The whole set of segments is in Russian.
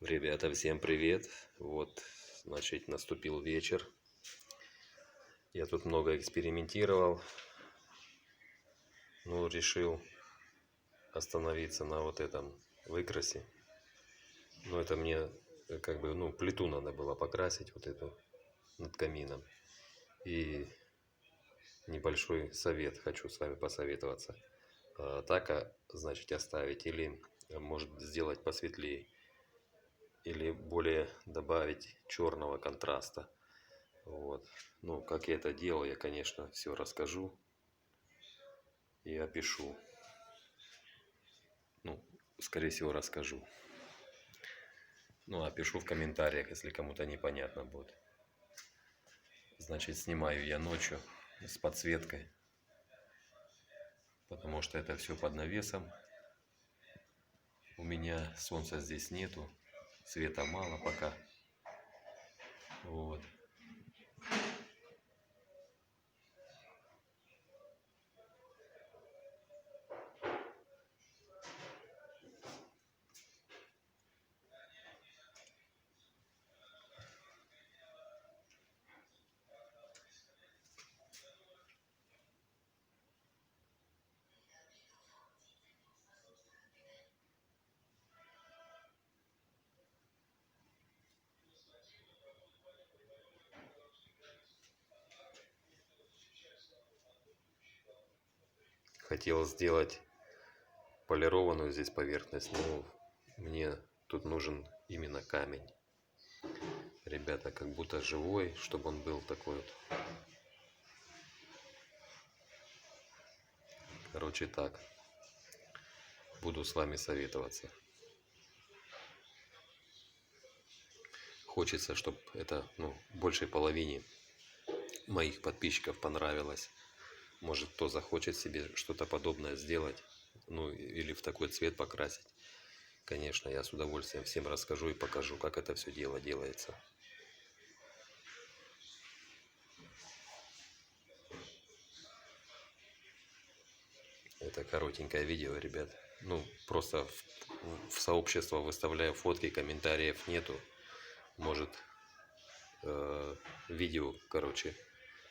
Ребята, всем привет! Вот, значит, наступил вечер. Я тут много экспериментировал, но решил остановиться на вот этом выкрасе. Но это мне как бы, плиту надо было покрасить вот эту над камином. И небольшой совет хочу с вами посоветоваться. Так, значит, оставить или может сделать посветлее, или более добавить черного контраста. Вот. Ну, как я это делал, я, конечно, все расскажу и опишу. Ну, скорее всего, расскажу. Ну, опишу в комментариях, если кому-то непонятно будет. Значит, снимаю я ночью с подсветкой, потому что это все под навесом. У меня солнца здесь нету, света мало пока. Вот. Хотел сделать полированную здесь поверхность, но мне тут нужен именно камень. Ребята, как будто живой, чтобы он был такой вот. Короче, так. Буду с вами советоваться. Хочется, чтобы это, большей половине моих подписчиков понравилось. Может, кто захочет себе что-то подобное сделать, или в такой цвет покрасить. Конечно, я с удовольствием всем расскажу и покажу, как это все дело делается. Это коротенькое видео, ребят. Просто в сообщество выставляю фотки, комментариев нету. Может, видео, короче,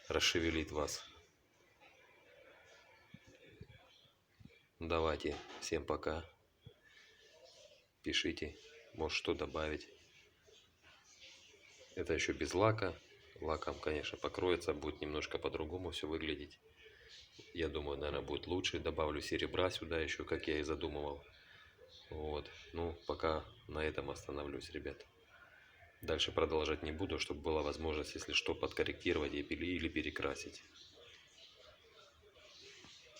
расшевелит вас. Давайте, всем пока. Пишите, может, что добавить. Это еще без лака. Лаком, конечно, покроется, будет немножко по-другому все выглядеть. Я думаю, наверное, будет лучше. Добавлю серебра сюда еще, как я и задумывал. Вот. Пока на этом остановлюсь, ребят. Дальше продолжать не буду, чтобы была возможность, если что, подкорректировать или перекрасить.